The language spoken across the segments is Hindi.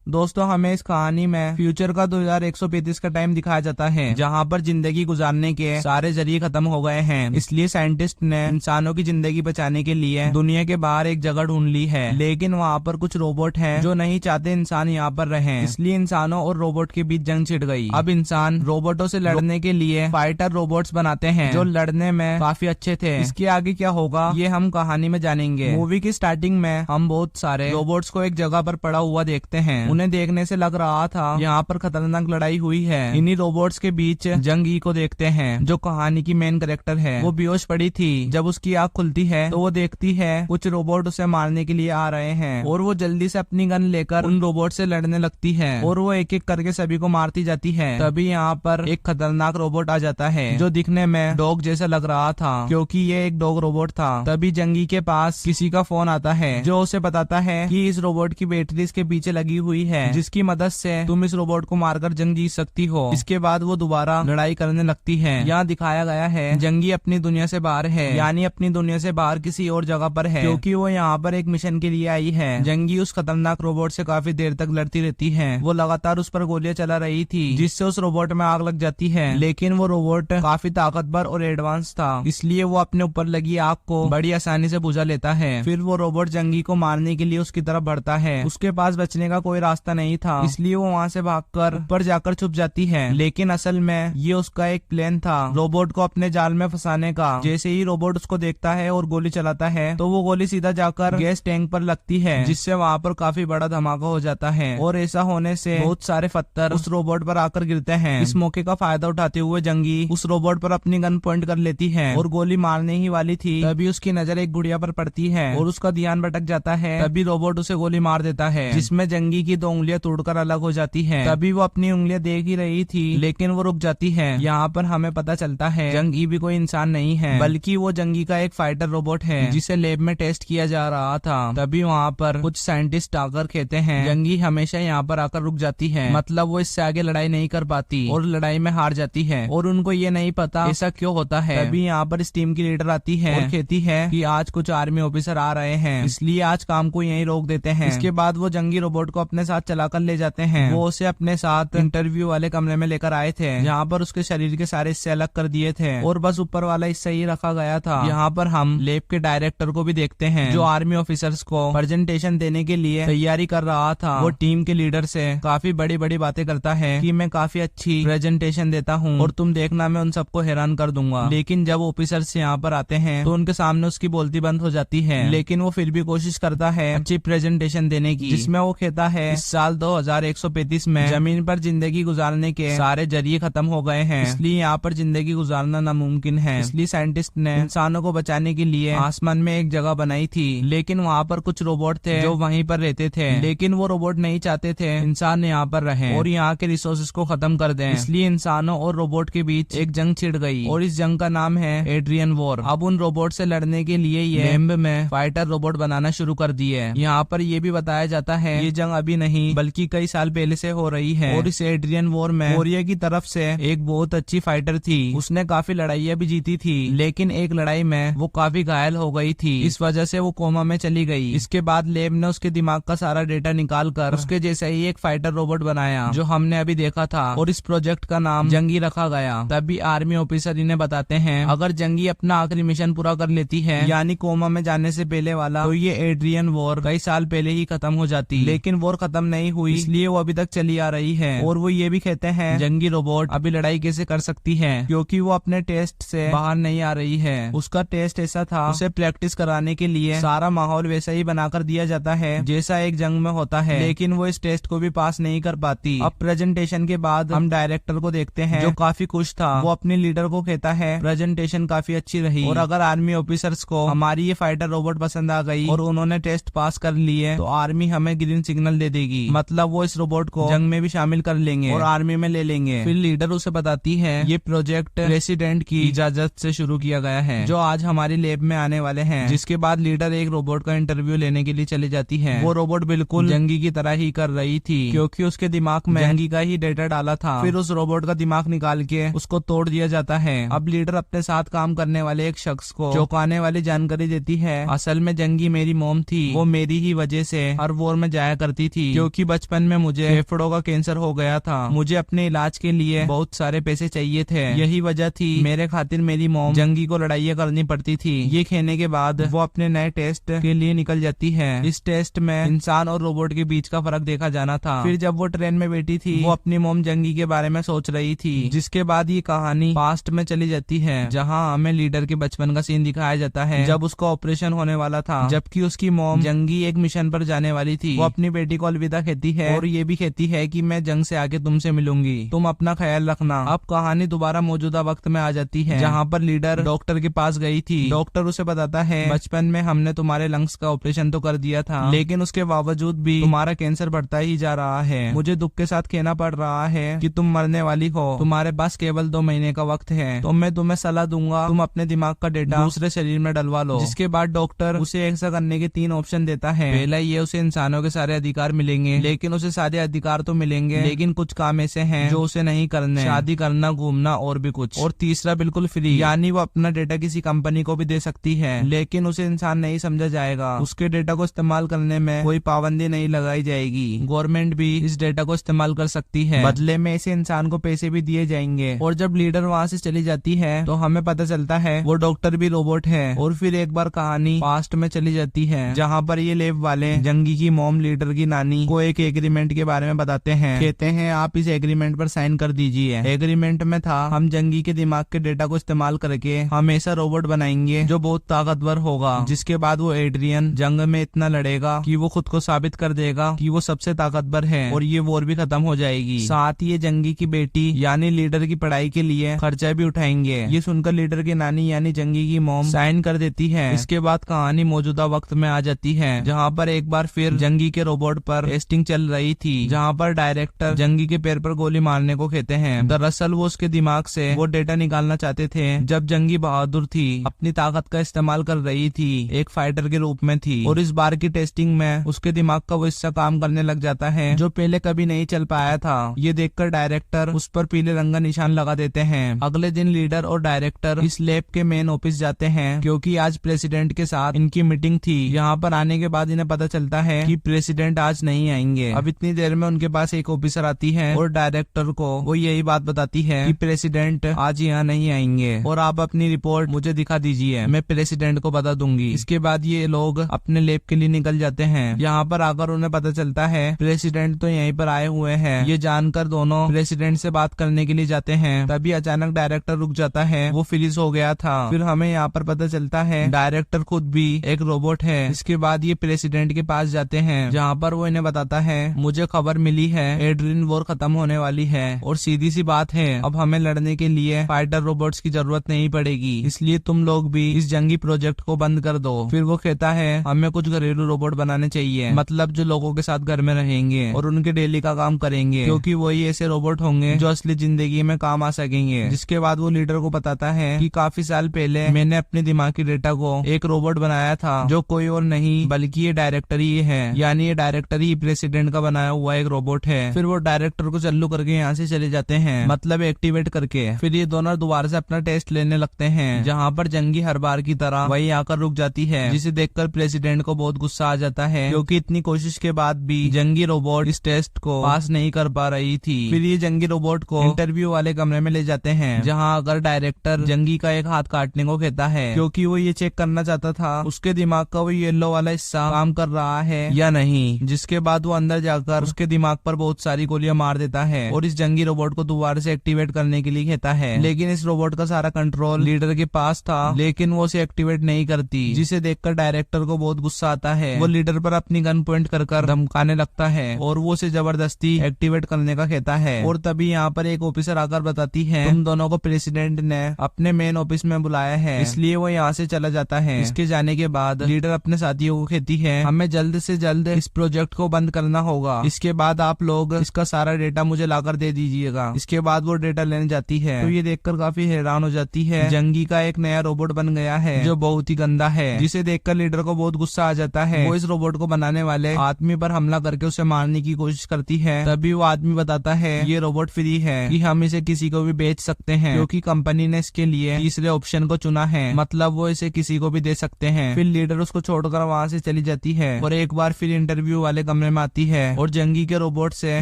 दोस्तों हमें इस कहानी में फ्यूचर का 2135 का टाइम दिखाया जाता है, जहाँ पर जिंदगी गुजारने के सारे जरिए खत्म हो गए हैं। इसलिए साइंटिस्ट ने इंसानों की जिंदगी बचाने के लिए दुनिया के बाहर एक जगह ढूंढ ली है, लेकिन वहाँ पर कुछ रोबोट हैं जो नहीं चाहते इंसान यहाँ पर रहें। इसलिए इंसानों और रोबोट के बीच जंग छिड़ गई। अब इंसान रोबोटों से लड़ने के लिए फाइटर रोबोट्स बनाते हैं जो लड़ने में काफी अच्छे थे। इसके आगे क्या होगा ये हम कहानी में जानेंगे। मूवी की स्टार्टिंग में हम बहुत सारे रोबोट्स को एक जगह पर पड़ा हुआ देखते हैं। उन्हें देखने से लग रहा था यहाँ पर खतरनाक लड़ाई हुई है। इन्हीं रोबोट्स के बीच जंग ई को देखते हैं जो कहानी की मेन कैरेक्टर है। वो बेहोश पड़ी थी। जब उसकी आँख खुलती है तो वो देखती है कुछ रोबोट उसे मारने के लिए आ रहे हैं और वो जल्दी से अपनी गन लेकर उन रोबोट से लड़ने लगती है और वो एक एक करके सभी को मारती जाती है। तभी यहाँ पर एक खतरनाक रोबोट आ जाता है जो दिखने में डॉग जैसा लग रहा था, क्योंकि ये एक डॉग रोबोट था। तभी जंगी के पास किसी का फोन आता है जो उसे बताता है कि इस रोबोट की बैटरी इसके पीछे लगी हुई है, जिसकी मदद से तुम इस रोबोट को मारकर जंग जीत सकती हो। इसके बाद वो दोबारा लड़ाई करने लगती है। यहाँ दिखाया गया है जंगी अपनी दुनिया से बाहर है, यानी अपनी दुनिया से बाहर किसी और जगह पर है, क्योंकि वो यहाँ पर एक मिशन के लिए आई है। जंगी उस खतरनाक रोबोट से काफी देर तक लड़ती रहती है। वो लगातार उस पर गोलियां चला रही थी जिससे उस रोबोट में आग लग जाती है, लेकिन वो रोबोट काफी ताकतवर और एडवांस था, इसलिए वो अपने ऊपर लगी आग को बड़ी आसानी से बुझा लेता है। फिर वो रोबोट जंगी को मारने के लिए उसकी तरफ बढ़ता है। उसके पास बचने का कोई रास्ता नहीं था, इसलिए वो वहाँ से भागकर ऊपर जाकर छुप जाती है। लेकिन असल में ये उसका एक प्लान था रोबोट को अपने जाल में फंसाने का। जैसे ही रोबोट उसको देखता है और गोली चलाता है तो वो गोली सीधा जाकर गैस टैंक पर लगती है, जिससे वहाँ पर काफी बड़ा धमाका हो जाता है और ऐसा होने से बहुत सारे पत्थर उस रोबोट पर आकर गिरते हैं। इस मौके का फायदा उठाते हुए जंगी उस रोबोट पर अपनी गन पॉइंट कर लेती है और गोली मारने ही वाली थी। तभी उसकी नजर एक गुड़िया पर पड़ती है और उसका ध्यान भटक जाता है। तभी रोबोट उसे गोली मार देता है, जिसमें जंगी की 2 उंगलियां तोड़कर अलग हो जाती है। तभी वो अपनी उंगलियां देख ही रही थी, लेकिन वो रुक जाती है। यहाँ पर हमें पता चलता है जंगी भी कोई इंसान नहीं है, बल्कि वो जंगी का एक फाइटर रोबोट है जिसे लैब में टेस्ट किया जा रहा था। तभी वहाँ पर कुछ साइंटिस्ट आकर कहते हैं जंगी हमेशा यहाँ पर आकर रुक जाती है, मतलब वो इससे आगे लड़ाई नहीं कर पाती और लड़ाई में हार जाती है, और उनको ये नहीं पता ऐसा क्यों होता है। तभी यहाँ पर इस टीम की लीडर आती है और कहती है कि आज कुछ आर्मी ऑफिसर आ रहे हैं, इसलिए आज काम को यहीं रोक देते हैं। इसके बाद वो जंगी रोबोट को अपने साथ चलाकर ले जाते हैं। वो उसे अपने साथ इंटरव्यू वाले कमरे में लेकर आए थे, जहाँ पर उसके शरीर के सारे हिस्से अलग कर दिए थे और बस ऊपर वाला हिस्सा ही रखा गया था। यहाँ पर हम लैब के डायरेक्टर को भी देखते हैं जो आर्मी ऑफिसर्स को प्रेजेंटेशन देने के लिए तैयारी कर रहा था। वो टीम के लीडर से काफी बड़ी बड़ी बातें करता है कि मैं काफी अच्छी प्रेजेंटेशन देता हूँ और तुम देखना मैं उन सबको हैरान कर दूंगा। लेकिन जब ऑफिसर्स यहाँ पर आते हैं तो उनके सामने उसकी बोलती बंद हो जाती है, लेकिन वो फिर भी कोशिश करता है अच्छी प्रेजेंटेशन देने की, जिसमें वो कहता है इस साल 2135 में जमीन पर जिंदगी गुजारने के सारे जरिए खत्म हो गए हैं, इसलिए यहाँ पर जिंदगी गुजारना नामुमकिन है। इसलिए साइंटिस्ट ने इंसानों को बचाने के लिए आसमान में एक जगह बनाई थी, लेकिन वहाँ पर कुछ रोबोट थे जो वहीं पर रहते थे, लेकिन वो रोबोट नहीं चाहते थे इंसान यहाँ पर रहे और यहाँ के रिसोर्सेज को खत्म कर दें। इसलिए इंसानों और रोबोट के बीच एक जंग छिड़ गई और इस जंग का नाम है एड्रियन वॉर। अब उन रोबोट से लड़ने के लिए ये लैब में फाइटर रोबोट बनाना शुरू कर दिए। यहाँ पर ये भी बताया जाता है ये जंग अभी नहीं बल्कि कई साल पहले से हो रही है और इस एड्रियन वॉर में कोरिया की तरफ से एक बहुत अच्छी फाइटर थी, उसने काफी लड़ाइयाँ भी जीती थी, लेकिन एक लड़ाई में वो काफी घायल हो गई थी, इस वजह से वो कोमा में चली गई। इसके बाद लैब ने उसके दिमाग का सारा डेटा निकाल कर उसके जैसा ही एक फाइटर रोबोट बनाया जो हमने अभी देखा था और इस प्रोजेक्ट का नाम जंगी रखा गया। तभी आर्मी ऑफिसर इन्हें बताते हैं अगर जंगी अपना आखिरी मिशन पूरा कर लेती है यानी कोमा में जाने से पहले वाला, तो ये एड्रियन वॉर कई साल पहले ही खत्म हो जाती। लेकिन वॉर खत्म नहीं हुई, इसलिए वो अभी तक चली आ रही है। और वो ये भी कहते हैं जंगी रोबोट अभी लड़ाई कैसे कर सकती है, क्योंकि वो अपने टेस्ट से बाहर नहीं आ रही है। उसका टेस्ट ऐसा था उसे प्रैक्टिस कराने के लिए सारा माहौल वैसा ही बनाकर दिया जाता है जैसा एक जंग में होता है, लेकिन वो इस टेस्ट को भी पास नहीं कर पाती। अब प्रेजेंटेशन के बाद हम डायरेक्टर को देखते हैं जो काफी खुश था। वो अपने लीडर को कहता है प्रेजेंटेशन काफी अच्छी रही और अगर आर्मी ऑफिसर्स को हमारी ये फाइटर रोबोट पसंद आ गई और उन्होंने टेस्ट पास कर लिए तो आर्मी हमें ग्रीन सिग्नल दे देगी, मतलब वो इस रोबोट को जंग में भी शामिल कर लेंगे और आर्मी में ले लेंगे। फिर लीडर उसे बताती है ये प्रोजेक्ट प्रेसिडेंट की इजाजत से शुरू किया गया है जो आज हमारी लैब में आने वाले हैं। जिसके बाद लीडर एक रोबोट का इंटरव्यू लेने के लिए चली जाती है। वो रोबोट बिल्कुल जंगी की तरह ही कर रही थी क्योंकि उसके दिमाग में जंगी का ही डेटा डाला था। फिर उस रोबोट का दिमाग निकाल के उसको तोड़ दिया जाता है। अब लीडर अपने साथ काम करने वाले एक शख्स को चौंकाने वाली जानकारी देती है असल में जंगी मेरी मॉम थी, वो मेरी ही वजह से हर वॉर में जाया करती थी, क्योंकि बचपन में मुझे फेफड़ों का कैंसर हो गया था। मुझे अपने इलाज के लिए बहुत सारे पैसे चाहिए थे। यही वजह थी मेरे खातिर मेरी मॉम जंगी को लड़ाइयाँ करनी पड़ती थी। ये खेने के बाद वो अपने नए टेस्ट के लिए निकल जाती है। इस टेस्ट में इंसान और रोबोट के बीच का फर्क देखा जाना था। फिर जब वो ट्रेन में बैठी थी, वो अपनी मॉम जंगी के बारे में सोच रही थी। जिसके बाद ये कहानी पास्ट में चली जाती है, जहाँ हमें लीडर के बचपन का सीन दिखाया जाता है जब उसका ऑपरेशन होने वाला था, जबकि उसकी मॉम जंगी एक मिशन पर जाने वाली थी। वो अपनी बेटी को अलविदा कहती है और ये भी कहती है कि मैं जंग से आके तुमसे मिलूंगी, तुम अपना ख्याल रखना। अब कहानी दोबारा मौजूदा वक्त में आ जाती है, जहाँ पर लीडर डॉक्टर के पास गई थी। डॉक्टर उसे बताता है, बचपन में हमने तुम्हारे लंग्स का ऑपरेशन तो कर दिया था, लेकिन उसके बावजूद भी तुम्हारा कैंसर बढ़ता ही जा रहा है। मुझे दुख के साथ कहना पड़ रहा है कि तुम मरने वाली हो। तुम्हारे पास केवल 2 महीने का वक्त है, तो मैं तुम्हें सलाह दूंगा तुम अपने दिमाग का डेटा दूसरे शरीर में डलवा लो। जिसके बाद डॉक्टर उसे ऐसा करने के 3 ऑप्शन देता है। पहला ये, उसे इंसानों के सारे अधिकार मिलेंगे, लेकिन उसे सारे अधिकार तो मिलेंगे, लेकिन कुछ काम ऐसे हैं जो उसे नहीं करने, शादी करना, घूमना और भी कुछ। और तीसरा बिल्कुल फ्री, यानी वो अपना डेटा किसी कंपनी को भी दे सकती है, लेकिन उसे इंसान नहीं समझा जाएगा। उसके डेटा को इस्तेमाल करने में कोई पाबंदी नहीं लगाई जाएगी। गवर्नमेंट भी इस डेटा को इस्तेमाल कर सकती है, बदले में इसे इंसान को पैसे भी दिए जाएंगे। और जब लीडर वहाँ से चली जाती है तो हमें पता चलता है वो डॉक्टर भी रोबोट है। और फिर एक बार कहानी पास्ट में चली जाती है, जहाँ पर ये लैब वाले जंगी की मॉम लीडर की नानी को एक एग्रीमेंट के बारे में बताते हैं। कहते हैं आप इस एग्रीमेंट पर साइन कर दीजिए। एग्रीमेंट में था, हम जंगी के दिमाग के डेटा को इस्तेमाल करके हम ऐसा रोबोट बनाएंगे जो बहुत ताकतवर होगा। जिसके बाद वो एड्रियन जंग में इतना लड़ेगा कि वो खुद को साबित कर देगा कि वो सबसे ताकतवर है, और ये वॉर भी खत्म हो जाएगी। साथ ही ये जंगी की बेटी यानी लीडर की पढ़ाई के लिए खर्चा भी उठाएंगे। ये सुनकर लीडर की नानी यानी जंगी की मॉम साइन कर देती है। इसके बाद कहानी मौजूदा वक्त में आ जाती है, जहाँ पर एक बार फिर जंगी के रोबोट पर टेस्टिंग चल रही थी, जहाँ पर डायरेक्टर जंगी के पैर पर गोली मारने को कहते हैं। दरअसल वो उसके दिमाग से वो डेटा निकालना चाहते थे जब जंगी बहादुर थी, अपनी ताकत का इस्तेमाल कर रही थी, एक फाइटर के रूप में थी। और इस बार की टेस्टिंग में उसके दिमाग का वो हिस्सा काम करने लग जाता है जो पहले कभी नहीं चल पाया था। ये देखकर डायरेक्टर उस पर पीले रंग का निशान लगा देते हैं। अगले दिन लीडर और डायरेक्टर इस लैब के मेन ऑफिस जाते हैं, क्योंकि आज प्रेसिडेंट के साथ इनकी मीटिंग थी। यहाँ पर आने के बाद इन्हें पता चलता है कि प्रेसिडेंट आज नहीं आएंगे। अब इतनी देर में उनके पास एक ऑफिसर आती है और डायरेक्टर को वो यही बात बताती है कि प्रेसिडेंट आज यहाँ नहीं आएंगे और आप अपनी रिपोर्ट मुझे दिखा दीजिए, मैं प्रेसिडेंट को बता दूंगी। इसके बाद ये लोग अपने लैब के लिए निकल जाते हैं। यहाँ पर आकर उन्हें पता चलता है प्रेसिडेंट तो यहीं पर आए हुए हैं। ये जानकर दोनों प्रेसिडेंट से बात करने के लिए जाते हैं। तभी अचानक डायरेक्टर रुक जाता है, वो फ्रीज हो गया था। फिर हमें यहाँ पर पता चलता है डायरेक्टर खुद भी एक रोबोट है। इसके बाद ये प्रेसिडेंट के पास जाते हैं, जहाँ पर वो इन्हें बताता है मुझे खबर मिली है एड्रियन वॉर खत्म होने वाली है, और सीधी सी बात है अब हमें लड़ने के लिए फाइटर रोबोट्स की जरूरत नहीं पड़ेगी, इसलिए तुम लोग भी इस जंगी प्रोजेक्ट को बंद कर दो। फिर वो कहता है हमें कुछ घरेलू रोबोट बनाने चाहिए, मतलब जो लोगों के साथ घर में रहेंगे और उनके डेली का काम करेंगे, क्योंकि वही ऐसे रोबोट होंगे जो असली जिंदगी में काम आ सकेंगे। जिसके बाद वो लीडर को बताता है कि काफी साल पहले मैंने अपने दिमागी डेटा को एक रोबोट बनाया था जो कोई और नहीं बल्कि ये डायरेक्टर ही है, यानी ये डायरेक्टर ही प्रेसिडेंट का बनाया हुआ एक रोबोट है। फिर वो डायरेक्टर को चालू करके यहाँ से चले जाते हैं, मतलब एक्टिवेट करके। फिर ये दोनों दोबारा से अपना टेस्ट लेने लगते हैं, जहाँ पर जंगी हर बार की तरह वही आकर रुक जाती है, जिसे देखकर प्रेसिडेंट को बहुत गुस्सा आ जाता है, क्योंकि इतनी कोशिश के बाद भी जंगी रोबोट इस टेस्ट को पास नहीं कर पा रही थी। फिर ये जंगी रोबोट को इंटरव्यू वाले कमरे में ले जाते हैं, जहाँ अगर डायरेक्टर जंगी का एक हाथ काटने को कहता है, क्योंकि वो ये चेक करना चाहता था उसके दिमाग का वो येलो वाला हिस्सा काम कर रहा है या नहीं। जिसके बाद वो अंदर जाकर उसके दिमाग पर बहुत सारी गोलियां मार देता है और इस जंगी रोबोट को दोबारा से एक्टिवेट करने के लिए कहता है। लेकिन इस रोबोट का सारा कंट्रोल लीडर के पास था, लेकिन वो उसे एक्टिवेट नहीं करती, जिसे देखकर डायरेक्टर को बहुत गुस्सा आता है। वो लीडर पर अपनी गन पॉइंट कर धमकाने लगता है और वो उसे जबरदस्ती एक्टिवेट करने का कहता है। और तभी यहाँ पर एक ऑफिसर आकर बताती है तुम दोनों को प्रेसिडेंट ने अपने मेन ऑफिस में बुलाया है, इसलिए वो यहाँ से चला जाता है। इसके जाने के बाद लीडर अपने साथियों को कहती है हमें जल्द से जल्द इस प्रोजेक्ट को बंद करना होगा, इसके बाद आप लोग इसका सारा डेटा मुझे लाकर दे दीजिएगा। इसके बाद वो डेटा लेने जाती है, तो ये देखकर काफी हैरान हो जाती है जंगी का एक नया रोबोट बन गया है जो बहुत ही गंदा है, जिसे देखकर लीडर को बहुत गुस्सा आ जाता है। वो इस रोबोट को बनाने वाले आदमी पर हमला करके उसे मारने की कोशिश करती है। तभी वो आदमी बताता है ये रोबोट फ्री है, कि हम इसे किसी को भी बेच सकते हैं, क्योंकि कंपनी ने इसके लिए तीसरे ऑप्शन को चुना है, मतलब वो इसे किसी को भी दे सकते हैं। फिर लीडर उसको छोड़कर वहाँ से चली जाती है और एक बार फिर इंटरव्यू वाले कमरे सुनने में आती है और जंगी के रोबोट से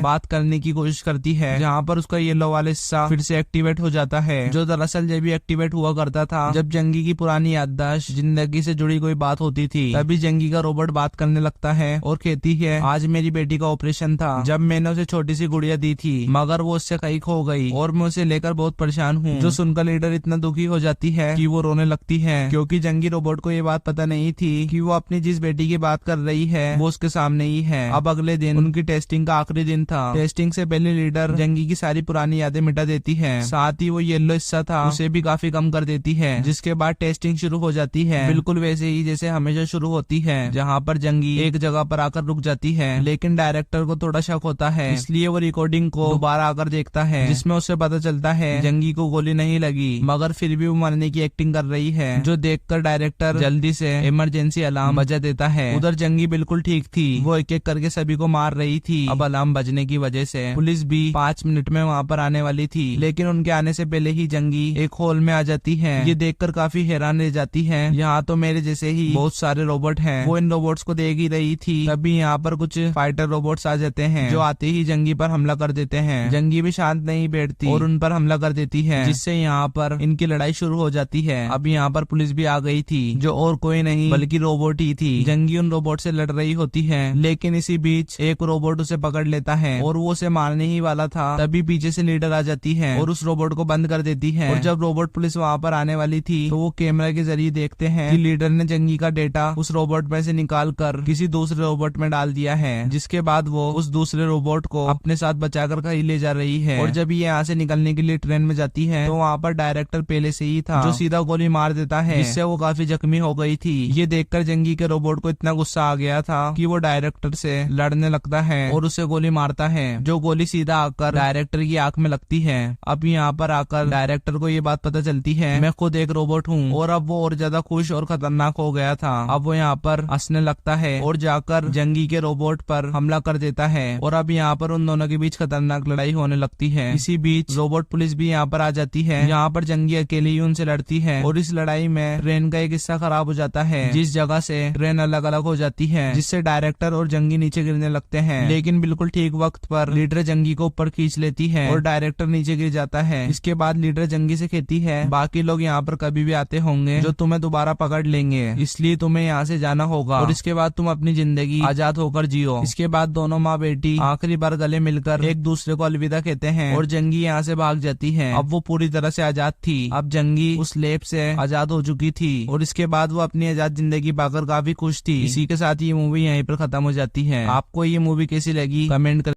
बात करने की कोशिश करती है, जहाँ पर उसका येलो वाला हिस्सा फिर से एक्टिवेट हो जाता है, जो दरअसल जब भी एक्टिवेट हुआ करता था जब जंगी की पुरानी याददाश्त जिंदगी से जुड़ी कोई बात होती थी। तभी जंगी का रोबोट बात करने लगता है और कहती है, आज मेरी बेटी का ऑपरेशन था, जब मैंने उसे छोटी सी गुड़िया दी थी मगर वो उससे कहीं खो गई और मैं उसे लेकर बहुत परेशान हूँ। जो सुनकर लीडर इतना दुखी हो जाती है कि वो रोने लगती है, क्योंकि जंगी रोबोट को ये बात पता नहीं थी कि वो अपनी जिस बेटी की बात कर रही है वो उसके सामने ही है। अब अगले दिन उनकी टेस्टिंग का आखिरी दिन था। टेस्टिंग से पहले लीडर जंगी की सारी पुरानी यादें मिटा देती है, साथ ही वो येलो हिस्सा था उसे भी काफी कम कर देती है, जिसके बाद टेस्टिंग शुरू हो जाती है, बिल्कुल वैसे ही जैसे हमेशा शुरू होती है, जहाँ पर जंगी एक जगह पर आकर रुक जाती है। लेकिन डायरेक्टर को थोड़ा शक होता है, इसलिए वो रिकॉर्डिंग को दोबारा आकर देखता है, जिसमें उसे पता चलता है जंगी को गोली नहीं लगी मगर फिर भी वो मरने की एक्टिंग कर रही है, जो देखकर डायरेक्टर जल्दी से इमरजेंसी अलार्म बजा देता है। उधर जंगी बिल्कुल ठीक थी, वो एक एक करके सभी को मार रही थी। अब अलार्म बजने की वजह से पुलिस भी 5 मिनट में वहाँ पर आने वाली थी, लेकिन उनके आने से पहले ही जंगी एक हॉल में आ जाती है। ये देखकर काफी हैरान रह जाती है, यहाँ तो मेरे जैसे ही बहुत सारे रोबोट हैं। वो इन रोबोट्स को देख ही रही थी, तभी यहाँ पर कुछ फाइटर रोबोट्स आ जाते हैं, जो आते ही जंगी पर हमला कर देते हैं। जंगी भी शांत नहीं बैठती और उन पर हमला कर देती है, जिससे यहाँ पर इनकी लड़ाई शुरू हो जाती है। अब यहाँ पर पुलिस भी आ गई थी, जो और कोई नहीं बल्कि रोबोट ही थी। जंगी उन रोबोट से लड़ रही होती है, लेकिन इसी बीच एक रोबोट उसे पकड़ लेता है और वो उसे मारने ही वाला था। तभी पीछे से लीडर आ जाती है और उस रोबोट को बंद कर देती है। और जब रोबोट पुलिस वहाँ पर आने वाली थी तो वो कैमरा के जरिए देखते हैं कि लीडर ने जंगी का डेटा उस रोबोट में से निकाल कर किसी दूसरे रोबोट में डाल दिया है, जिसके बाद वो उस दूसरे रोबोट को अपने साथ बचाकर कहीं ले जा रही है। और जब ये यहाँ से निकलने के लिए ट्रेन में जाती है तो वहाँ पर डायरेक्टर पहले से ही था, जो सीधा गोली मार देता है, जिससे वो काफी जख्मी हो गई थी। ये देखकर जंगी के रोबोट को इतना गुस्सा आ गया था कि वो डायरेक्टर से लड़ने लगता है और उसे गोली मारता है, जो गोली सीधा आकर डायरेक्टर की आंख में लगती है। अब यहाँ पर आकर डायरेक्टर को ये बात पता चलती है, मैं खुद एक रोबोट हूँ, और अब वो और ज्यादा खुश और खतरनाक हो गया था। अब वो यहाँ पर हंसने लगता है और जाकर जंगी के रोबोट पर हमला कर देता है, और अब यहाँ पर उन दोनों के बीच खतरनाक लड़ाई होने लगती है। इसी बीच रोबोट पुलिस भी यहाँ पर आ जाती है। यहाँ पर जंगी अकेले ही उनसे लड़ती है और इस लड़ाई में ट्रेन का एक हिस्सा खराब हो जाता है, जिस जगह से ट्रेन अलग अलग हो जाती है, जिससे डायरेक्टर और जंगी नीचे गिरने लगते हैं। लेकिन बिल्कुल ठीक वक्त पर लीडर जंगी को ऊपर खींच लेती है और डायरेक्टर नीचे गिर जाता है। इसके बाद लीडर जंगी से कहती है, बाकी लोग यहाँ पर कभी भी आते होंगे जो तुम्हें दोबारा पकड़ लेंगे, इसलिए तुम्हें यहाँ से जाना होगा और इसके बाद तुम अपनी जिंदगी आजाद होकर जियो। इसके बाद दोनों माँ बेटी आखिरी बार गले मिलकर एक दूसरे को अलविदा कहते हैं और जंगी यहाँ से भाग जाती है। अब वो पूरी तरह से आजाद थी। अब जंगी उस लेप से आजाद हो चुकी थी और इसके बाद वो अपनी आजाद जिंदगी पाकर काफी खुश थी। इसी के साथ ये मूवी यहीं पर खत्म हो जाती है। आपको ये मूवी कैसी लगी कमेंट कर